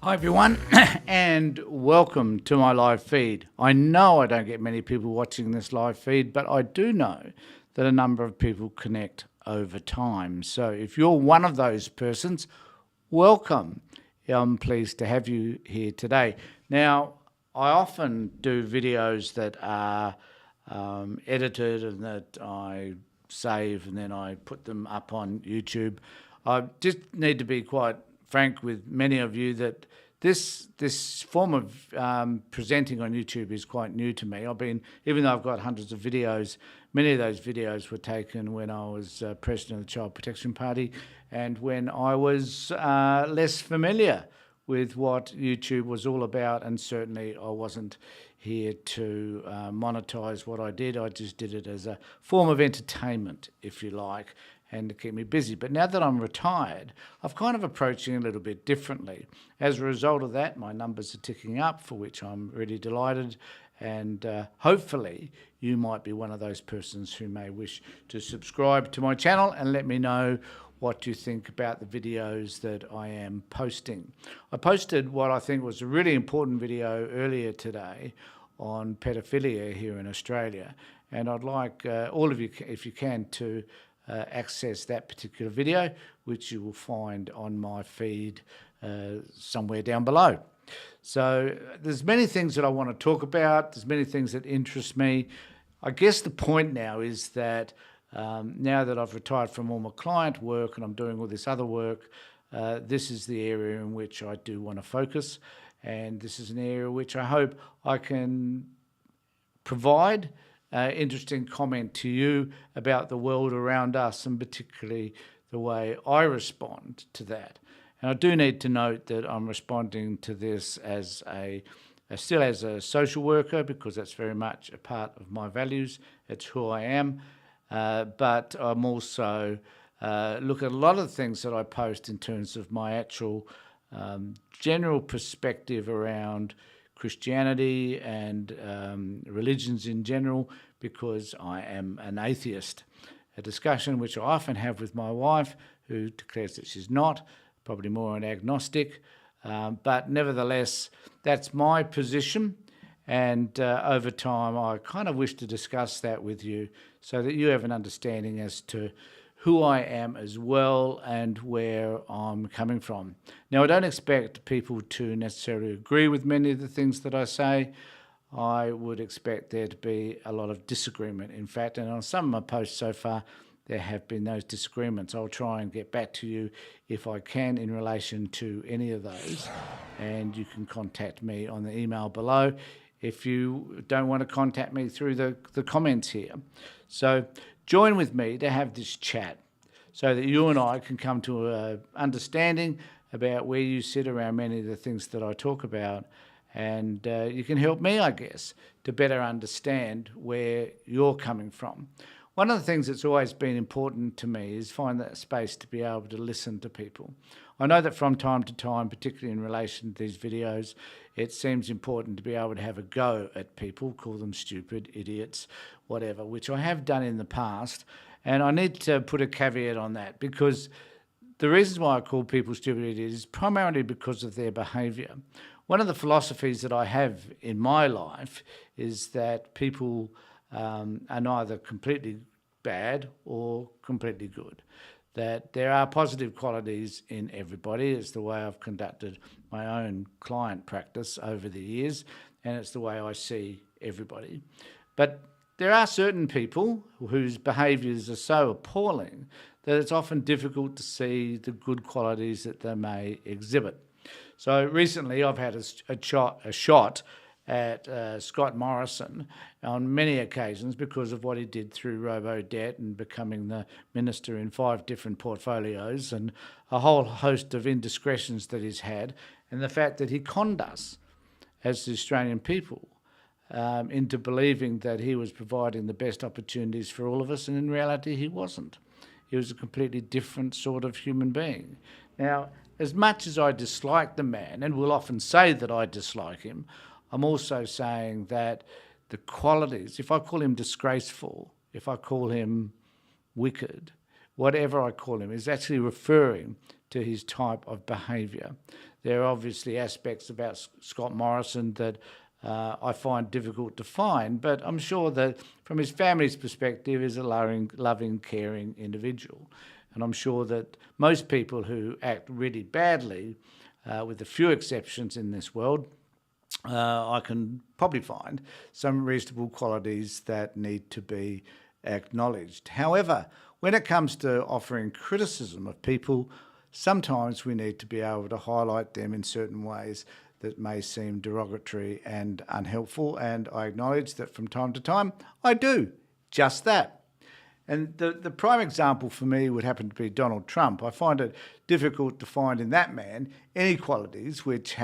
Hi everyone and welcome to my live feed. I know I don't get many people watching this live feed, but I do know that a number of people connect over time. So if you're one of those persons, welcome. I'm pleased to have you here today. Now, I often do videos that are edited and that I save and then I put them up on YouTube. I just need to be quite frank with many of you that this form of presenting on YouTube is quite new to me. Even though I've got hundreds of videos, many of those videos were taken when I was president of the Child Protection Party and when I was less familiar with what YouTube was all about, and certainly I wasn't here to monetize what I did. I just did it as a form of entertainment, if you like, and to keep me busy. But now that I'm retired, I've kind of approaching a little bit differently. As a result of that, my numbers are ticking up, for which I'm really delighted. And hopefully you might be one of those persons who may wish to subscribe to my channel and let me know what you think about the videos that I am posting. I posted what I think was a really important video earlier today on pedophilia here in Australia. And I'd like all of you, if you can, to access that particular video, which you will find on my feed somewhere down below. So there's many things that I want to talk about. There's many things that interest me. I guess the point now is that now that I've retired from all my client work and I'm doing all this other work, this is the area in which I do want to focus. And this is an area which I hope I can provide interesting comment to you about the world around us, and particularly the way I respond to that. And I do need to note that I'm responding to this as still as a social worker, because that's very much a part of my values. It's who I am. But I'm also look at a lot of the things that I post in terms of my actual general perspective around Christianity and religions in general, because I am an atheist. A discussion which I often have with my wife, who declares that she's not, probably more an agnostic, but nevertheless, that's my position. And over time, I kind of wish to discuss that with you so that you have an understanding as to who I am as well and where I'm coming from. Now, I don't expect people to necessarily agree with many of the things that I say. I would expect there to be a lot of disagreement, in fact, and on some of my posts so far, there have been those disagreements. I'll try and get back to you if I can in relation to any of those, and you can contact me on the email below if you don't want to contact me through the comments here. So join with me to have this chat so that you and I can come to an understanding about where you sit around many of the things that I talk about, and you can help me, I guess, to better understand where you're coming from. One of the things that's always been important to me is find that space to be able to listen to people. I know that from time to time, particularly in relation to these videos, it seems important to be able to have a go at people, call them stupid, idiots, whatever, which I have done in the past. And I need to put a caveat on that, because the reasons why I call people stupid idiots is primarily because of their behaviour. One of the philosophies that I have in my life is that people are neither completely bad or completely good. That there are positive qualities in everybody. It's the way I've conducted my own client practice over the years, and it's the way I see everybody. But there are certain people whose behaviours are so appalling that it's often difficult to see the good qualities that they may exhibit. So recently I've had a shot at Scott Morrison on many occasions because of what he did through robo-debt and becoming the minister in 5 different portfolios and a whole host of indiscretions that he's had, and the fact that he conned us as the Australian people into believing that he was providing the best opportunities for all of us, and in reality he wasn't. He was a completely different sort of human being. Now, as much as I dislike the man, and will often say that I dislike him, I'm also saying that the qualities, if I call him disgraceful, if I call him wicked, whatever I call him, is actually referring to his type of behaviour. There are obviously aspects about Scott Morrison that I find difficult to find, but I'm sure that from his family's perspective, is a loving, caring individual. And I'm sure that most people who act really badly, with a few exceptions in this world, I can probably find some reasonable qualities that need to be acknowledged. However, when it comes to offering criticism of people, sometimes we need to be able to highlight them in certain ways that may seem derogatory and unhelpful, and I acknowledge that from time to time I do just that. And the prime example for me would happen to be Donald Trump. I find it difficult to find in that man any qualities which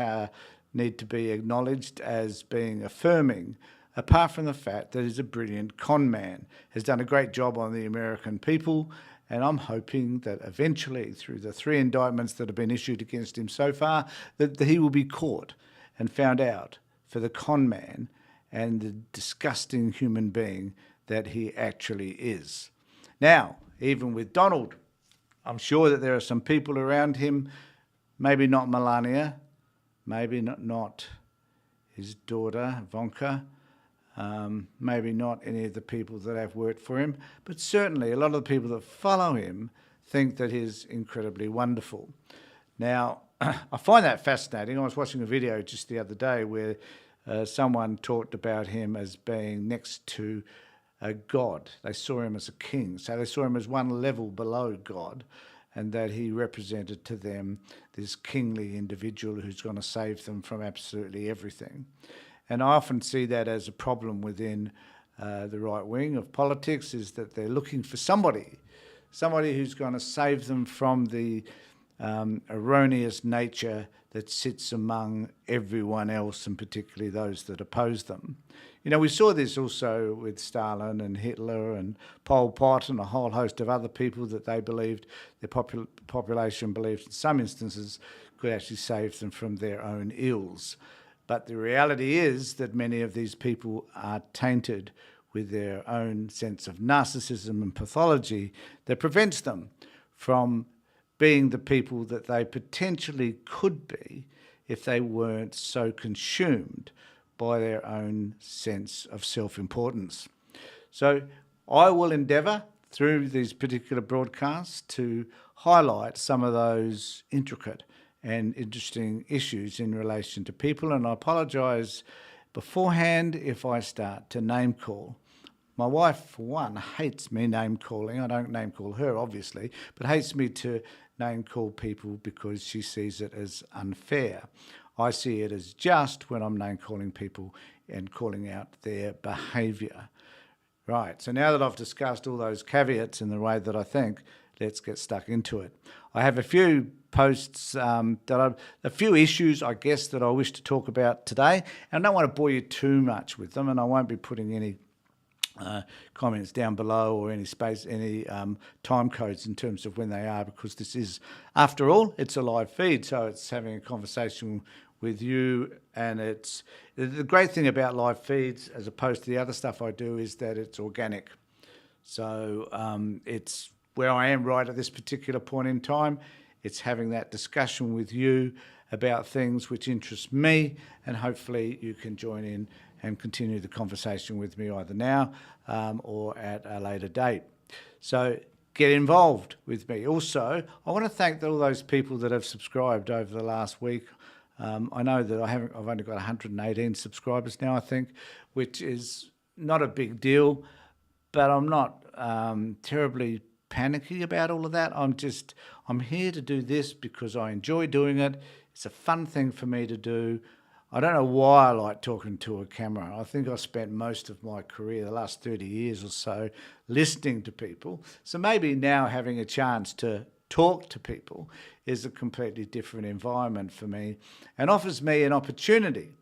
need to be acknowledged as being affirming, apart from the fact that he's a brilliant con man, has done a great job on the American people, and I'm hoping that eventually, through the 3 indictments that have been issued against him so far, that he will be caught and found out for the con man and the disgusting human being that he actually is. Now, even with Donald, I'm sure that there are some people around him, maybe not Melania, maybe not his daughter, Ivanka, maybe not any of the people that have worked for him, but certainly a lot of the people that follow him think that he's incredibly wonderful. Now, I find that fascinating. I was watching a video just the other day where someone talked about him as being next to a god. They saw him as a king, so they saw him as one level below God, and that he represented to them this kingly individual who's going to save them from absolutely everything. And I often see that as a problem within the right wing of politics, is that they're looking for somebody who's going to save them from the erroneous nature that sits among everyone else, and particularly those that oppose them. You know, we saw this also with Stalin and Hitler and Pol Pot and a whole host of other people that they believed, their population believed in some instances, could actually save them from their own ills. But the reality is that many of these people are tainted with their own sense of narcissism and pathology that prevents them from being the people that they potentially could be if they weren't so consumed by their own sense of self-importance. So I will endeavour through these particular broadcasts to highlight some of those intricate and interesting issues in relation to people, and I apologise beforehand if I start to name call. My wife, for one, hates me name calling. I don't name call her, obviously, but hates me to name call people because she sees it as unfair. I see it as just when I'm name calling people and calling out their behaviour. Right, so now that I've discussed all those caveats in the way that I think, let's get stuck into it. I have a few posts, a few issues, I guess, that I wish to talk about today. And I don't want to bore you too much with them, and I won't be putting any comments down below or any time codes in terms of when they are, because this is, after all, it's a live feed, so it's having a conversation with you. And it's the great thing about live feeds, as opposed to the other stuff I do, is that it's organic. So it's where I am right at this particular point in time. It's having that discussion with you about things which interest me, and hopefully you can join in and continue the conversation with me either now or at a later date. So get involved with me. Also, I want to thank all those people that have subscribed over the last week. I know that I've only got 118 subscribers now, I think, which is not a big deal, but I'm not terribly panicky about all of that. I'm here to do this because I enjoy doing it. It's a fun thing for me to do. I don't know why I like talking to a camera. I think I spent most of my career, the last 30 years or so, listening to people. So maybe now having a chance to talk to people is a completely different environment for me, and offers me an opportunity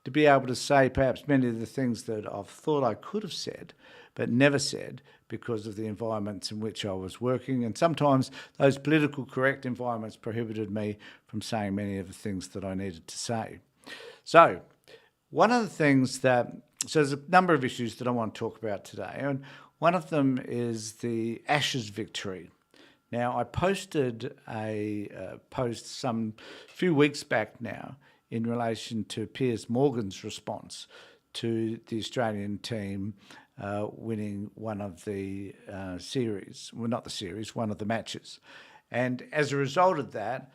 to be able to say perhaps many of the things that I've thought I could have said, but never said because of the environments in which I was working. And sometimes those political correct environments prohibited me from saying many of the things that I needed to say. So one of the things so there's a number of issues that I want to talk about today, and one of them is the Ashes victory. Now, I posted a post some few weeks back now in relation to Piers Morgan's response to the Australian team winning one of the series, well, not the series, one of the matches. And as a result of that,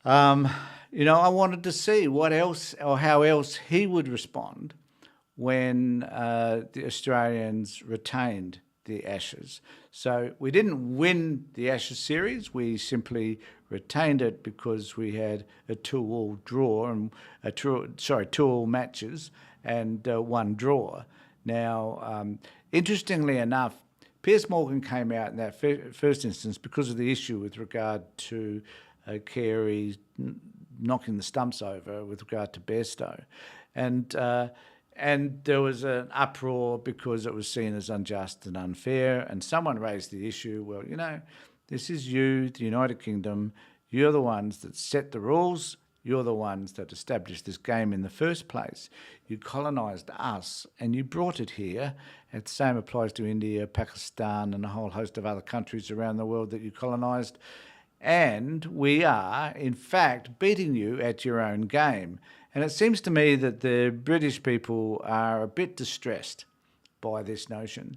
I wanted to see what else or how else he would respond when the Australians retained the Ashes. So we didn't win the Ashes series. We simply retained it because we had a 2-all draw and 2-all matches and one draw. Now, interestingly enough, Piers Morgan came out in that first instance because of the issue with regard to Carey knocking the stumps over with regard to Bairstow. And there was an uproar because it was seen as unjust and unfair. And someone raised the issue, well, this is you, the United Kingdom. You're the ones that set the rules. You're the ones that established this game in the first place. You colonised us and you brought it here. And the same applies to India, Pakistan and a whole host of other countries around the world that you colonised. And we are, in fact, beating you at your own game. And it seems to me that the British people are a bit distressed by this notion.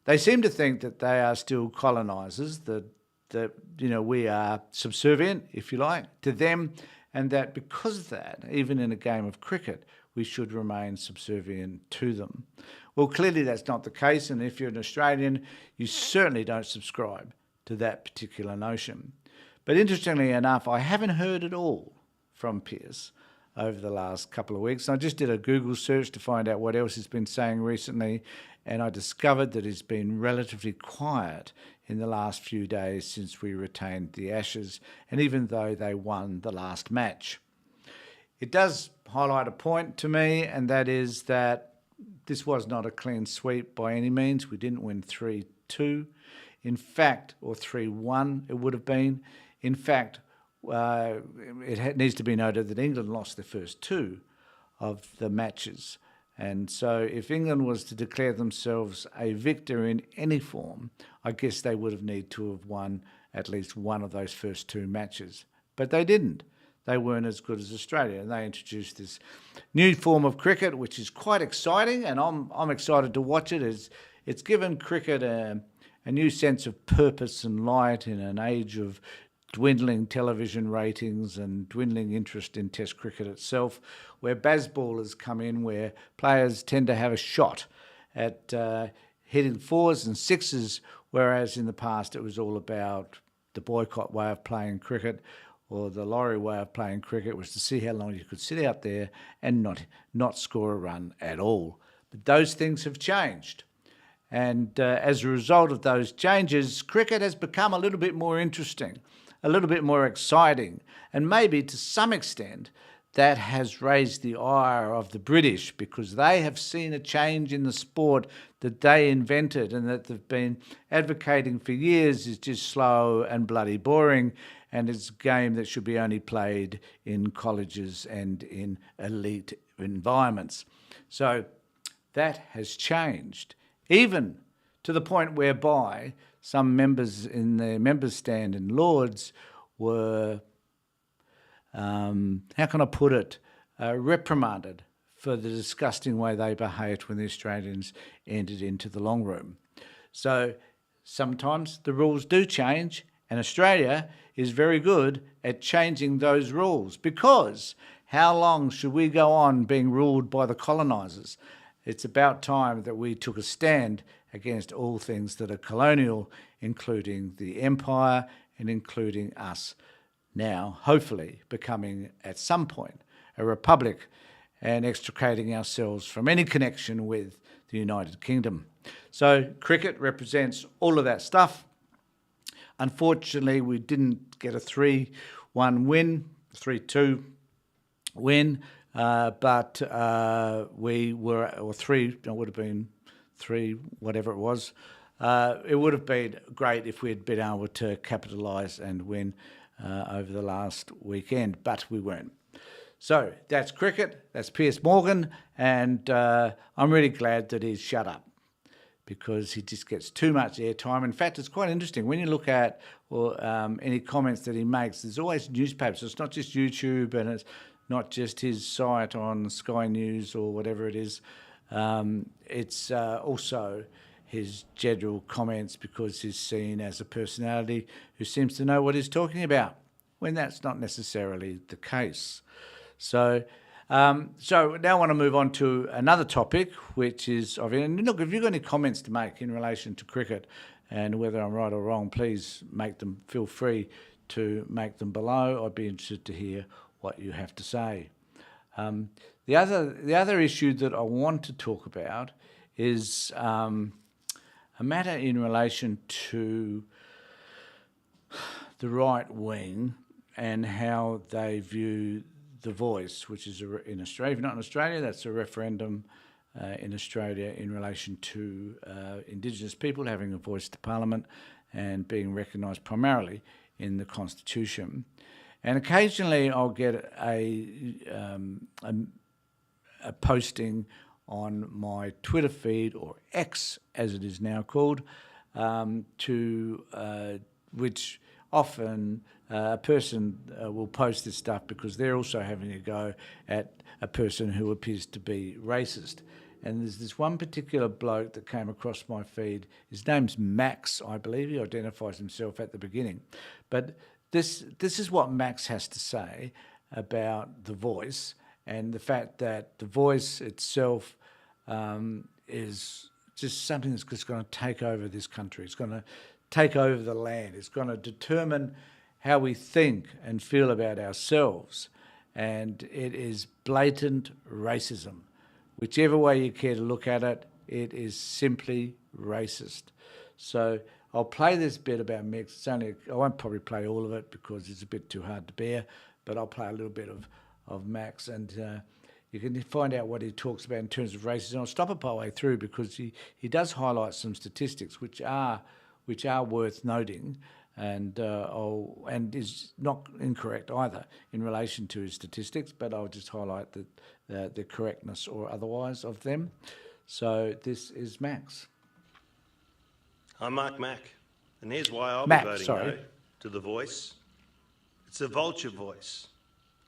They seem to think that they are still colonisers, that we are subservient, if you like, to them, and that because of that, even in a game of cricket, we should remain subservient to them. Well, clearly that's not the case, and if you're an Australian, you certainly don't subscribe to that particular notion. But interestingly enough, I haven't heard at all from Piers over the last couple of weeks. I just did a Google search to find out what else he's been saying recently, and I discovered that he's been relatively quiet in the last few days since we retained the Ashes, and even though they won the last match. It does highlight a point to me, and that is that this was not a clean sweep by any means. We didn't win 3-2, in fact, or 3-1 it would have been. In fact, it needs to be noted that England lost the first 2 of the matches. And so if England was to declare themselves a victor in any form, I guess they would have needed to have won at least one of those first 2 matches. But they didn't. They weren't as good as Australia. And they introduced this new form of cricket, which is quite exciting, and I'm excited to watch it. It's given cricket a new sense of purpose and light in an age of dwindling television ratings and dwindling interest in Test cricket itself, where baseball has come in, where players tend to have a shot at hitting 4s and 6s, whereas in the past it was all about the boycott way of playing cricket, or the lorry way of playing cricket was to see how long you could sit out there and not score a run at all. But those things have changed. And as a result of those changes, cricket has become a little bit more interesting, a little bit more exciting, and maybe to some extent that has raised the ire of the British, because they have seen a change in the sport that they invented and that they've been advocating for years is just slow and bloody boring, and it's a game that should be only played in colleges and in elite environments. So that has changed, even to the point whereby some members in the members' stand in Lords were, how can I put it, reprimanded for the disgusting way they behaved when the Australians entered into the long room. So sometimes the rules do change, and Australia is very good at changing those rules, because how long should we go on being ruled by the colonisers? It's about time that we took a stand against all things that are colonial, including the empire and including us now, hopefully becoming at some point a republic and extricating ourselves from any connection with the United Kingdom. So cricket represents all of that stuff. Unfortunately, we didn't get a 3-1 win, 3-2 win, but we were, or 3, it would have been 3, whatever it was. It would have been great if we had been able to capitalise and win over the last weekend, but we weren't. So that's cricket, that's Piers Morgan, and I'm really glad that he's shut up. because he just gets too much airtime. In fact, it's quite interesting. When you look at any comments that he makes, there's always newspapers. It's not just YouTube, and it's not just his site on Sky News or whatever it is. It's also his general comments, because he's seen as a personality who seems to know what he's talking about, when that's not necessarily the case. So now I want to move on to another topic, which is, and look, if you've got any comments to make in relation to cricket and whether I'm right or wrong, please feel free to make them below. I'd be interested to hear what you have to say. The other issue that I want to talk about is a matter in relation to the right wing and how they view The Voice, which is in Australia. If not in Australia, that's a referendum in Australia in relation to Indigenous people having a voice to Parliament and being recognised primarily in the Constitution. And occasionally I'll get a posting on my Twitter feed, or X as it is now called, which often a person will post this stuff because they're also having a go at a person who appears to be racist. And there's this one particular bloke that came across my feed. His name's Max, I believe. He identifies himself at the beginning. But this is what Max has to say about The Voice, and the fact that The Voice itself is just something that's just going to take over this country. It's going to take over the land. It's going to determine how we think and feel about ourselves. And it is blatant racism. Whichever way you care to look at it, it is simply racist. So I'll play this bit about Max. I won't probably play all of it because it's a bit too hard to bear, but I'll play a little bit of Max, and you can find out what he talks about in terms of racism. I'll stop it by the way through because he does highlight some statistics which are worth noting, and is not incorrect either in relation to his statistics, but I'll just highlight the correctness or otherwise of them. So this is Max. I'm Mark Mack, and here's why I'll be voting no to The Voice. It's a vulture voice.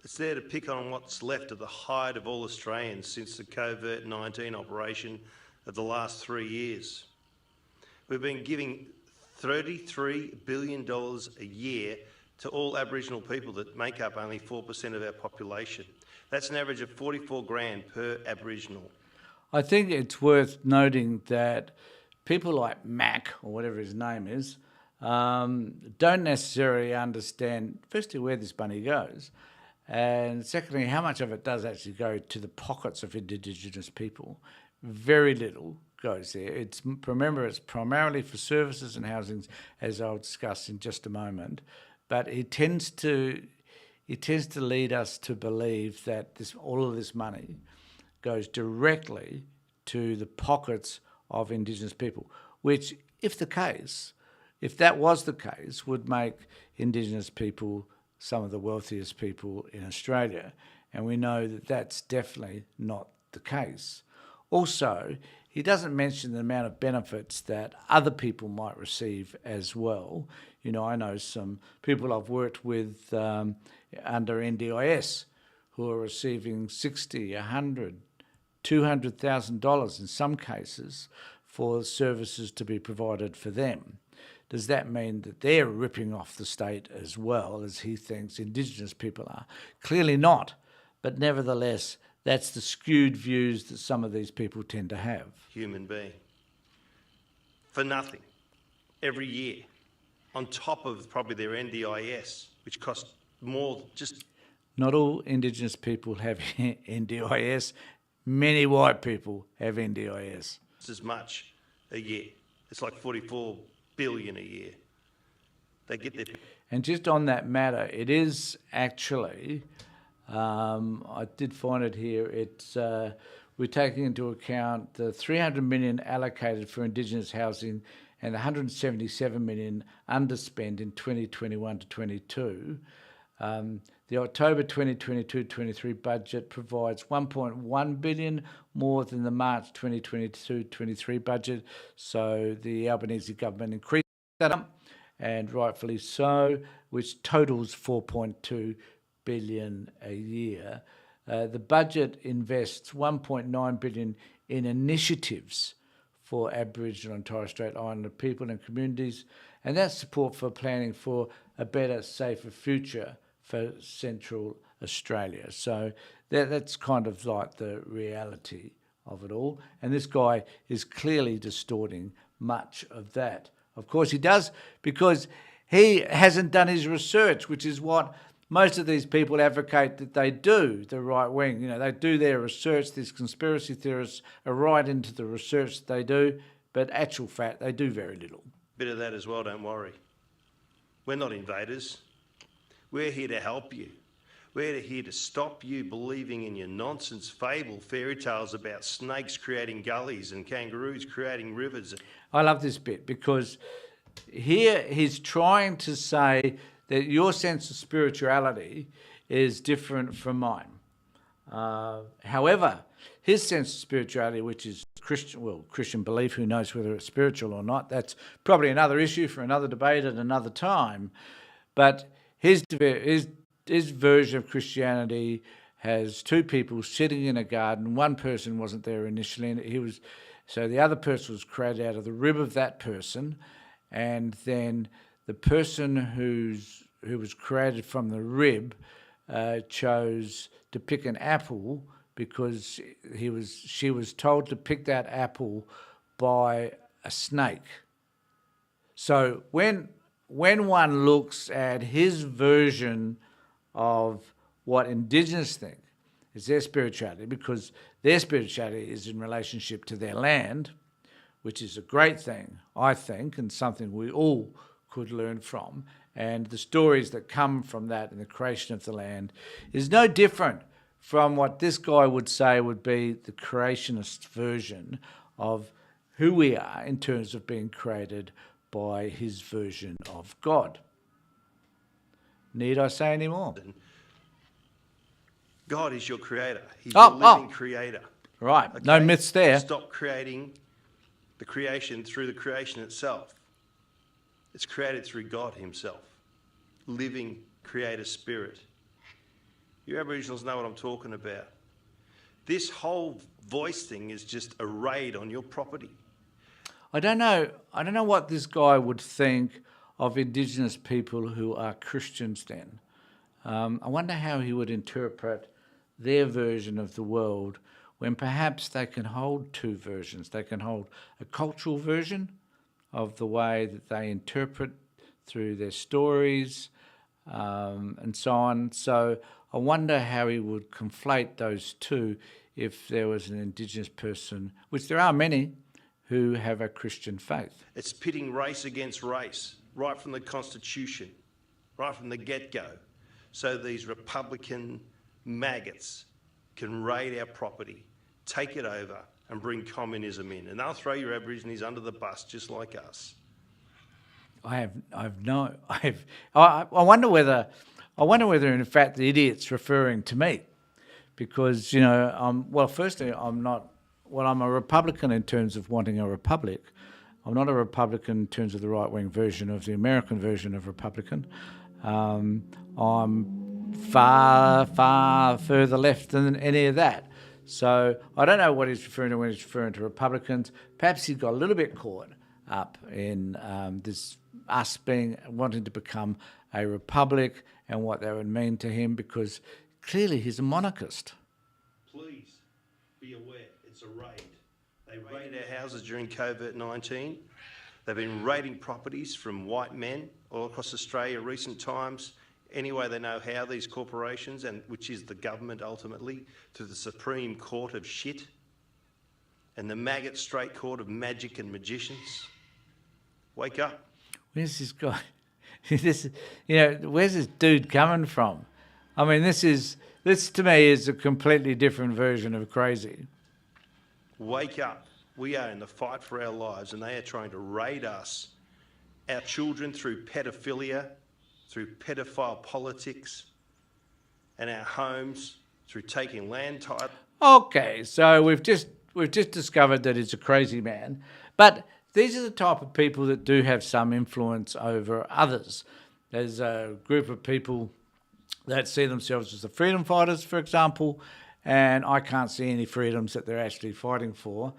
It's there to pick on what's left of the hide of all Australians since the COVID-19 operation of the last 3 years. We've been giving $33 billion a year to all Aboriginal people that make up only 4% of our population. That's an average of 44 grand per Aboriginal. I think it's worth noting that people like Mac, or whatever his name is, don't necessarily understand, firstly, where this money goes, and secondly, how much of it does actually go to the pockets of Indigenous people. Very little goes there. Remember, it's primarily for services and housing, as I'll discuss in just a moment, but it tends to lead us to believe that all of this money goes directly to the pockets of Indigenous people, which, if that was the case, would make Indigenous people some of the wealthiest people in Australia. And we know that that's definitely not the case. Also, he doesn't mention the amount of benefits that other people might receive as well. You know, I know some people I've worked with under NDIS who are receiving $60,000, $100,000, $200,000 in some cases for services to be provided for them. Does that mean that they're ripping off the state as well, as he thinks Indigenous people are? Clearly not, but nevertheless, that's the skewed views that some of these people tend to have. Human being. For nothing. Every year. On top of probably their NDIS, which costs more just... Not all Indigenous people have NDIS. Many white people have NDIS. As much a year. It's like 44 billion a year. They get their... And just on that matter, it is actually, I did find it here, we're taking into account the 300 million allocated for Indigenous housing and 177 million underspent in 2021 to 22. The October 2022-23 budget provides 1.1 billion more than the March 2022-23 budget. So the Albanese government increased that up, and rightfully so, which totals 4.2 billion a year. The budget invests 1.9 billion in initiatives for Aboriginal and Torres Strait Islander people and communities, and that's support for planning for a better, safer future for Central Australia. So that's kind of like the reality of it all. And this guy is clearly distorting much of that. Of course he does, because he hasn't done his research, which is what most of these people advocate that they do, the right wing. You know, they do their research. These conspiracy theorists are right into the research that they do, but actual fact, they do very little. Bit of that as well, don't worry. We're not invaders. We're here to help you. We're here to stop you believing in your nonsense fable fairy tales about snakes creating gullies and kangaroos creating rivers. I love this bit, because here he's trying to say that your sense of spirituality is different from mine. However, his sense of spirituality, which is Christian belief, who knows whether it's spiritual or not, that's probably another issue for another debate at another time. But his version of Christianity has two people sitting in a garden. One person wasn't there initially, and so the other person was created out of the rib of that person, and then the person who was created from the rib chose to pick an apple because she was told to pick that apple by a snake. So when one looks at his version of what Indigenous think is their spirituality, because their spirituality is in relationship to their land, which is a great thing, I think, and something we all could learn from. And the stories that come from that and the creation of the land is no different from what this guy would say would be the creationist version of who we are in terms of being created by his version of God. Need I say any more? God is your creator. He's your living creator. Right, okay? No myths there. Stop creating the creation through the creation itself. It's created through God himself, living creator spirit. You Aboriginals know what I'm talking about. This whole voice thing is just a raid on your property. I don't know what this guy would think of Indigenous people who are Christians then. I wonder how he would interpret their version of the world when perhaps they can hold two versions. They can hold a cultural version of the way that they interpret through their stories and so on. So I wonder how he would conflate those two if there was an Indigenous person, which there are many, who have a Christian faith. It's pitting race against race, right from the Constitution, right from the get-go. So these Republican maggots can raid our property, take it over, and bring communism in. And they'll throw your Aborigines under the bus just like us. I wonder whether in fact the idiot's referring to me, because firstly I'm a Republican in terms of wanting a republic. I'm not a Republican in terms of the right-wing version of the American version of Republican. I'm far, far further left than any of that. So I don't know what he's referring to when he's referring to Republicans. Perhaps he got a little bit caught up in us wanting to become a republic and what that would mean to him, because clearly he's a monarchist. Please be aware, it's a raid. They raided our houses during COVID-19. They've been raiding properties from white men all across Australia in recent times. Anyway, they know how, these corporations, and which is the government ultimately, to the Supreme Court of shit and the maggot straight court of magic and magicians. Wake up. Where's this guy? Where's this dude coming from? I mean, this to me is a completely different version of crazy. Wake up. We are in the fight for our lives, and they are trying to raid us, our children, through pedophilia, through pedophile politics, and our homes through taking land title. Okay, so we've just discovered that he's a crazy man, but these are the type of people that do have some influence over others. There's a group of people that see themselves as the freedom fighters, for example, and I can't see any freedoms that they're actually fighting for,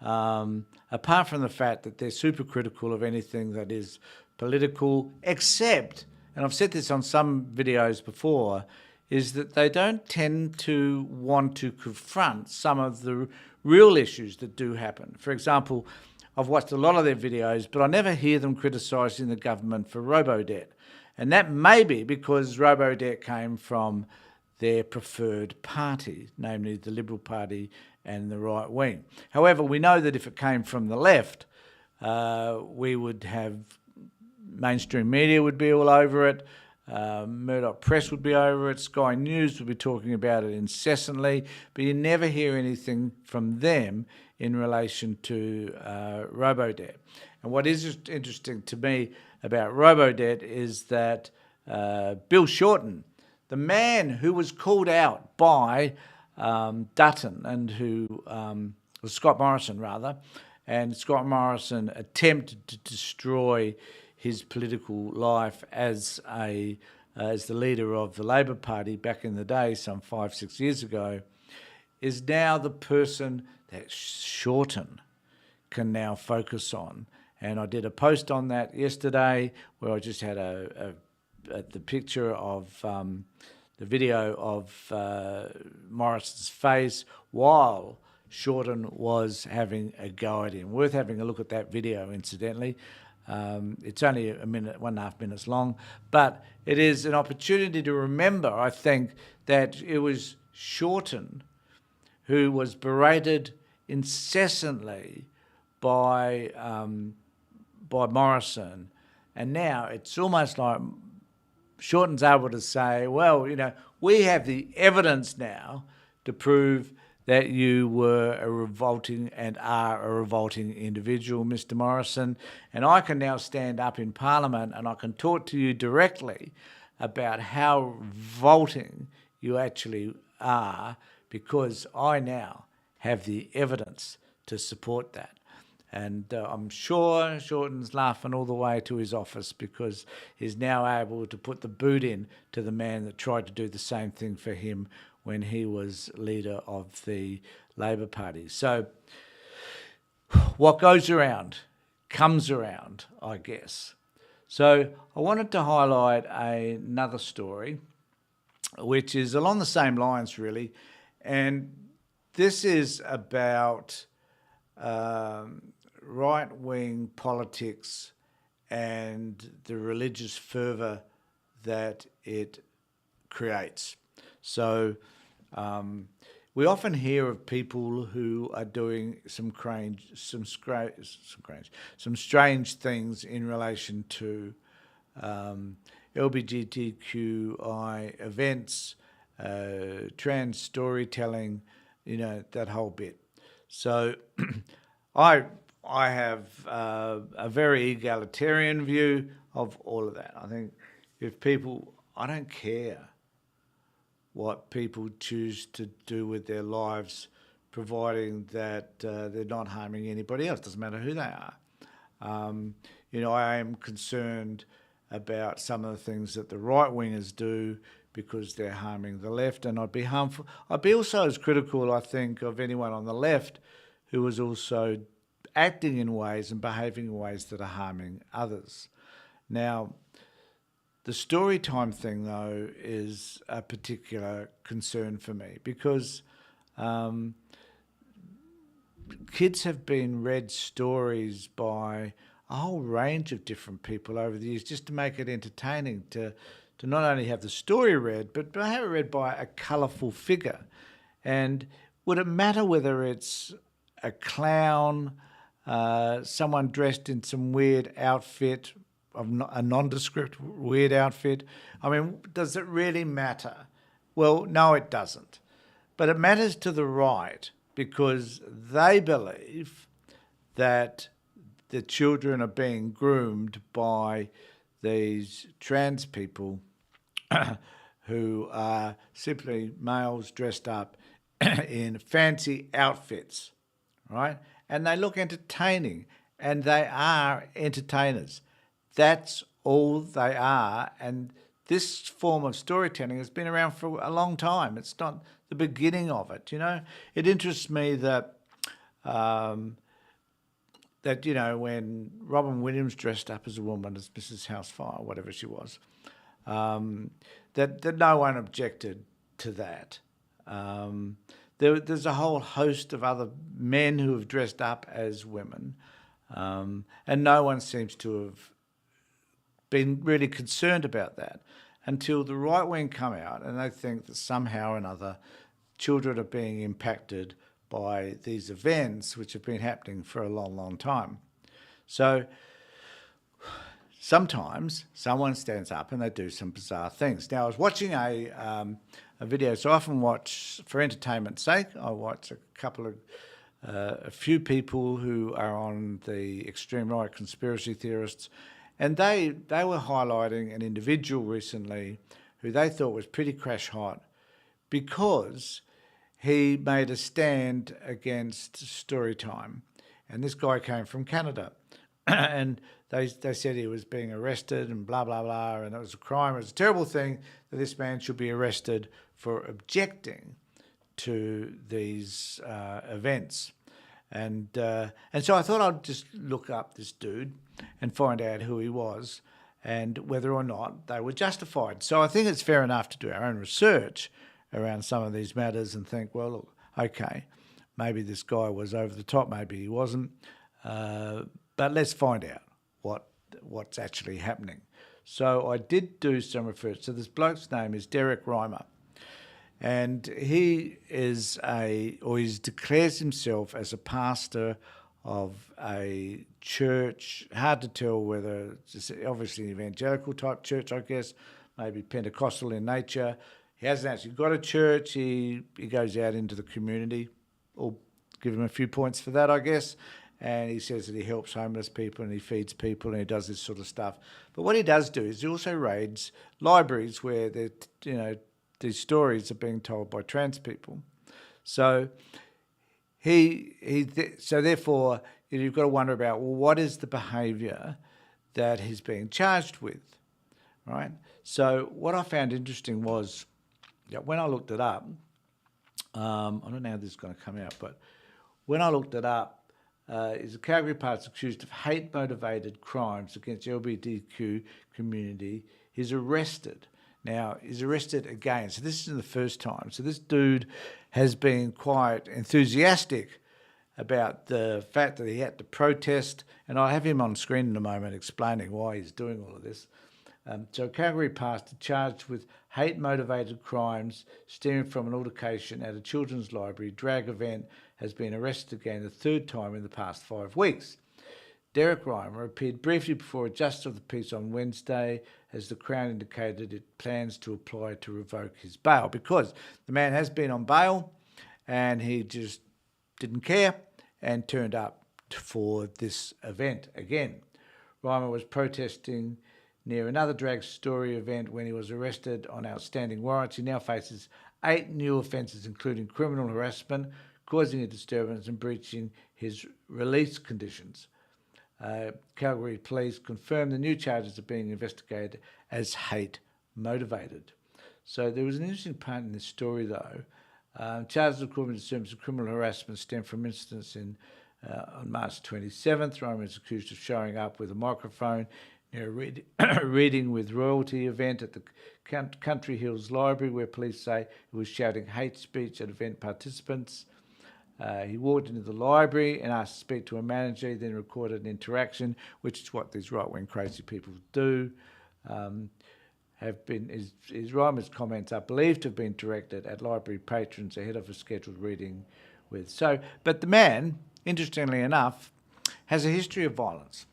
apart from the fact that they're super critical of anything that is political, except, and I've said this on some videos before, is that they don't tend to want to confront some of the real issues that do happen. For example, I've watched a lot of their videos, but I never hear them criticising the government for robo-debt. And that may be because robo-debt came from their preferred party, namely the Liberal Party and the right wing. However, we know that if it came from the left, we would have mainstream media would be all over it, Murdoch Press would be over it, Sky News would be talking about it incessantly, but you never hear anything from them in relation to robo-debt. And what is interesting to me about robo-debt is that Bill Shorten, the man who was called out by Dutton and who was Scott Morrison rather, and Scott Morrison attempted to destroy his political life as the leader of the Labor Party back in the day, some 5-6 years ago, is now the person that Shorten can now focus on. And I did a post on that yesterday where I just had the picture of the video of Morrison's face while Shorten was having a go at him. Worth having a look at that video, incidentally. It's only 1.5 minutes long, but it is an opportunity to remember, I think, that it was Shorten who was berated incessantly by Morrison, and now it's almost like Shorten's able to say, well, we have the evidence now to prove that you were a revolting and are a revolting individual, Mr. Morrison, and I can now stand up in Parliament and I can talk to you directly about how revolting you actually are, because I now have the evidence to support that. And I'm sure Shorten's laughing all the way to his office because he's now able to put the boot in to the man that tried to do the same thing for him when he was leader of the Labor Party. So what goes around comes around, I guess. So I wanted to highlight another story, which is along the same lines, really. And this is about right-wing politics and the religious fervour that it creates. So we often hear of people who are doing some strange things in relation to LGBTQI events, trans storytelling, that whole bit. So I have a very egalitarian view of all of that. I think I don't care what people choose to do with their lives, providing that they're not harming anybody else. Doesn't matter who they are. I am concerned about some of the things that the right-wingers do because they're harming the left, and I'd be also as critical, I think, of anyone on the left who is also acting in ways and behaving in ways that are harming others. Now, the story time thing, though, is a particular concern for me because kids have been read stories by a whole range of different people over the years just to make it entertaining, to not only have the story read, but have it read by a colourful figure. And would it matter whether it's a clown, someone dressed in some weird outfit, a nondescript weird outfit? I mean, does it really matter? Well, no, it doesn't. But it matters to the right because they believe that the children are being groomed by these trans people who are simply males dressed up in fancy outfits, right? And they look entertaining, and they are entertainers. That's all they are, and this form of storytelling has been around for a long time. It's not the beginning of it, you know. It interests me that when Robin Williams dressed up as a woman, as Mrs. Housefire, whatever she was, that no one objected to that. There's a whole host of other men who have dressed up as women, and no one seems to have been really concerned about that until the right wing come out and they think that somehow or another children are being impacted by these events which have been happening for a long, long time. So sometimes someone stands up and they do some bizarre things. Now, I was watching a video, so I often watch, for entertainment's sake, I watch a few people who are on the extreme right, conspiracy theorists, and they were highlighting an individual recently who they thought was pretty crash hot because he made a stand against story time. And this guy came from Canada. And they said he was being arrested and blah, blah, blah, and it was a crime. It was a terrible thing that this man should be arrested for objecting to these events. And so I thought I'd just look up this dude and find out who he was and whether or not they were justified. So I think it's fair enough to do our own research around some of these matters and think, well, look, okay, maybe this guy was over the top, maybe he wasn't, but let's find out what's actually happening. So I did do some research. So this bloke's name is Derek Reimer, and he declares himself as a pastor of a church, hard to tell whether it's obviously an evangelical type church, I guess, maybe Pentecostal in nature. He hasn't actually got a church. He goes out into the community. I'll give him a few points for that, I guess. And he says that he helps homeless people and he feeds people and he does this sort of stuff. But what he does do is he also raids libraries where these stories are being told by trans people. So therefore you've got to wonder about, well, what is the behaviour that he's being charged with, right? So what I found interesting was, when I looked it up, I don't know how this is going to come out, but when I looked it up, is a Calgary pastor accused of hate-motivated crimes against the LGBTQ community. He's arrested. Now, he's arrested again. So this isn't the first time. So this dude has been quite enthusiastic about the fact that he had to protest, and I'll have him on screen in a moment explaining why he's doing all of this. So Calgary pastor charged with hate-motivated crimes stemming from an altercation at a children's library drag event has been arrested again the third time in the past 5 weeks. Derek Reimer appeared briefly before a justice of the peace on Wednesday as the Crown indicated it plans to apply to revoke his bail because the man has been on bail and he just didn't care and turned up for this event again. Reimer was protesting near another drag story event when he was arrested on outstanding warrants. He now faces 8 new offences, including criminal harassment, causing a disturbance and breaching his release conditions. Calgary police confirmed the new charges are being investigated as hate-motivated. So there was an interesting part in this story, though. Charges of criminal disturbance and criminal harassment stem from incidents on March 27th. Reimer is accused of showing up with a microphone near a reading with royalty event at the Country Hills Library, where police say he was shouting hate speech at event participants. He walked into the library and asked to speak to a manager. He then recorded an interaction, which is what these right-wing crazy people do. Reimer's comments are believed to have been directed at library patrons ahead of a scheduled reading with. But the man, interestingly enough, has a history of violence.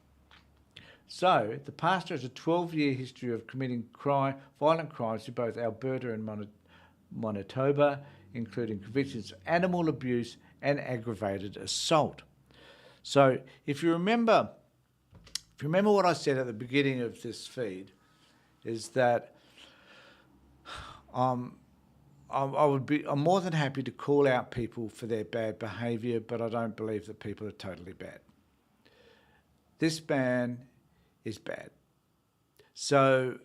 So the pastor has a 12-year history of committing violent crimes in both Alberta and Manitoba, including convictions of animal abuse and aggravated assault. So if you remember if you remember what I said at the beginning of this feed, is that I'm more than happy to call out people for their bad behaviour, but I don't believe that people are totally bad. This man is bad. So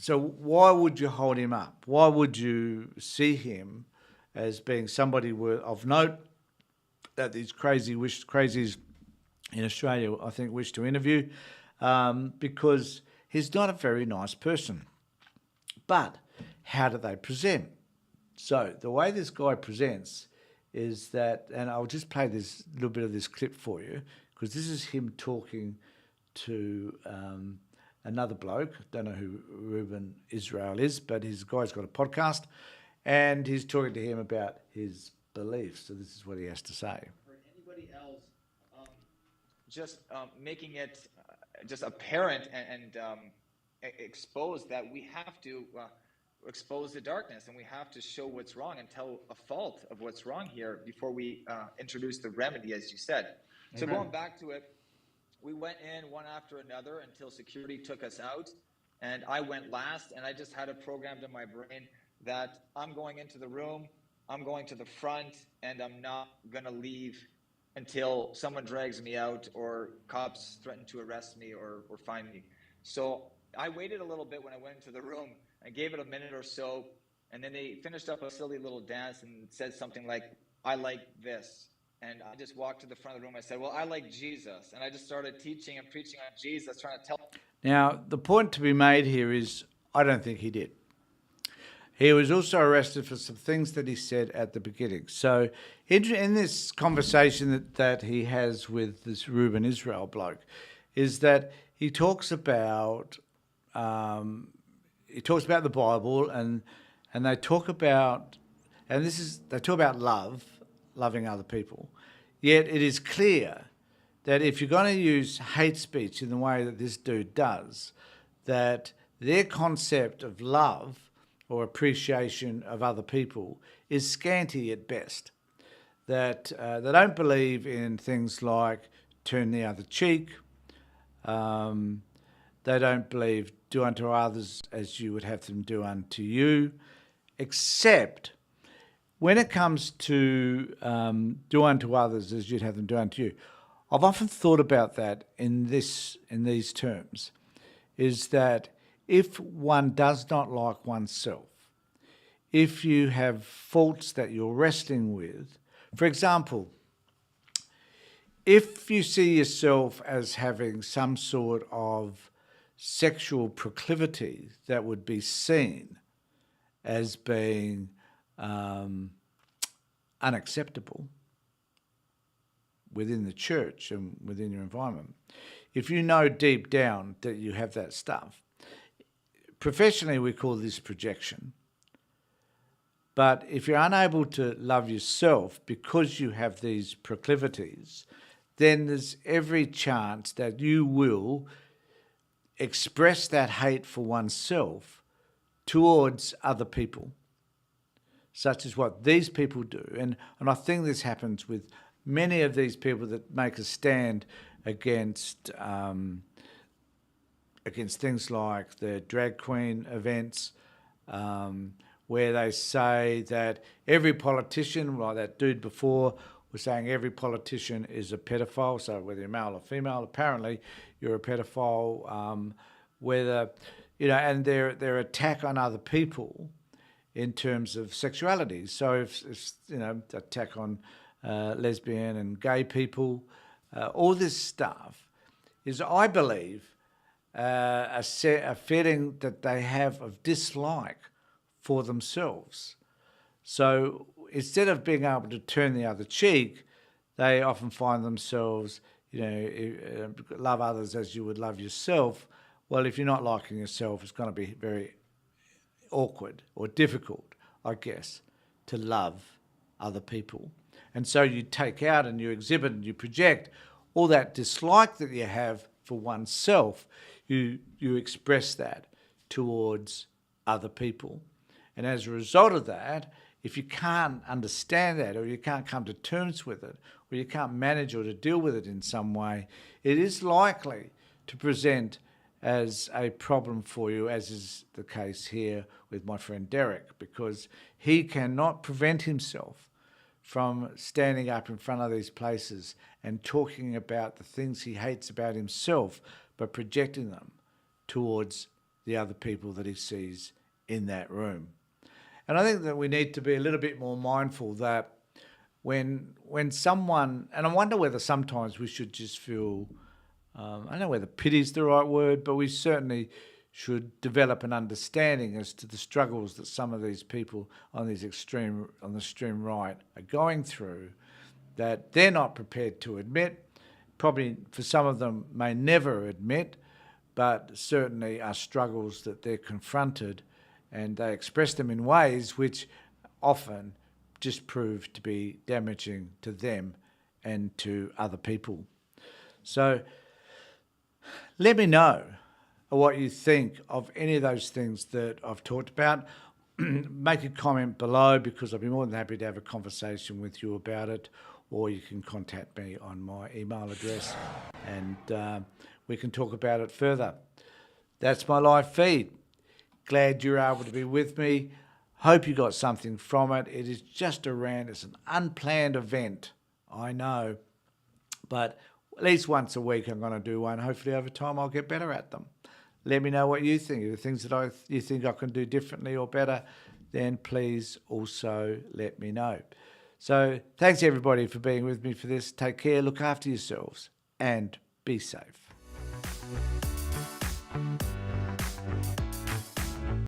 why would you hold him up? Why would you see him as being somebody of note that these crazies in Australia, I think, wish to interview? Because he's not a very nice person. But how do they present? So the way this guy presents is that, and I'll just play this little bit of this clip for you, because this is him talking to another bloke. Don't know who Reuben Israel is, but his guy's got a podcast, and he's talking to him about his beliefs. So this is what he has to say. For anybody else, just making it just apparent and expose that we have to expose the darkness, and we have to show what's wrong and tell a fault of what's wrong here before we introduce the remedy, as you said. Amen. So going back to it, we went in one after another until security took us out, and I went last, and I just had it programmed in my brain that I'm going into the room, I'm going to the front, and I'm not going to leave until someone drags me out or cops threaten to arrest me or find me. So I waited a little bit when I went into the room. I gave it a minute or so, and then they finished up a silly little dance and said something like, "I like this." And I just walked to the front of the room. I said, "Well, I like Jesus." And I just started teaching and preaching on Jesus, trying to tell. Now, the point to be made here is, I don't think he did. He was also arrested for some things that he said at the beginning. So in this conversation that he has with this Reuben Israel bloke, is that he talks about the Bible, and they talk about, they talk about loving other people. Yet it is clear that if you're going to use hate speech in the way that this dude does, that their concept of love or appreciation of other people is scanty at best. That they don't believe in things like turn the other cheek. They don't believe do unto others as you would have them do unto you, except when it comes to do unto others as you'd have them do unto you. I've often thought about that in these terms, is that if one does not like oneself, if you have faults that you're wrestling with, for example, if you see yourself as having some sort of sexual proclivity that would be seen as being unacceptable within the church and within your environment, if you know deep down that you have that stuff, professionally we call this projection. But if you're unable to love yourself because you have these proclivities, then there's every chance that you will express that hate for oneself towards other people, such as what these people do. And I think this happens with many of these people that make a stand against things like the drag queen events, where they say that every politician, like that dude before was saying every politician is a pedophile, so whether you're male or female, apparently you're a pedophile, and their attack on other people in terms of sexuality. So if attack on lesbian and gay people, all this stuff is, I believe, a feeling that they have of dislike for themselves. So instead of being able to turn the other cheek, they often find themselves, love others as you would love yourself. Well, if you're not liking yourself, it's going to be very awkward or difficult, I guess, to love other people. And so you take out and you exhibit and you project all that dislike that you have for oneself, you express that towards other people. And as a result of that, if you can't understand that, or you can't come to terms with it, or you can't manage or to deal with it in some way, it is likely to present as a problem for you, as is the case here with my friend Derek, because he cannot prevent himself from standing up in front of these places and talking about the things he hates about himself, but projecting them towards the other people that he sees in that room. And I think that we need to be a little bit more mindful that when someone, and I wonder whether sometimes we should just feel, I don't know whether pity is the right word, but we certainly should develop an understanding as to the struggles that some of these people on the extreme right are going through, that they're not prepared to admit, probably for some of them may never admit, but certainly are struggles that they're confronted, and they express them in ways which often just prove to be damaging to them and to other people. So let me know what you think of any of those things that I've talked about. Make a comment below, because I'll be more than happy to have a conversation with you about it, or you can contact me on my email address and we can talk about it further. That's my live feed. Glad you're able to be with me. Hope you got something from it. It is just a rant. It's an unplanned event, I know. But at least once a week I'm going to do one. Hopefully over time I'll get better at them. Let me know what you think. If the things that you think I can do differently or better, then please also let me know. So thanks everybody for being with me for this. Take care, look after yourselves, and be safe.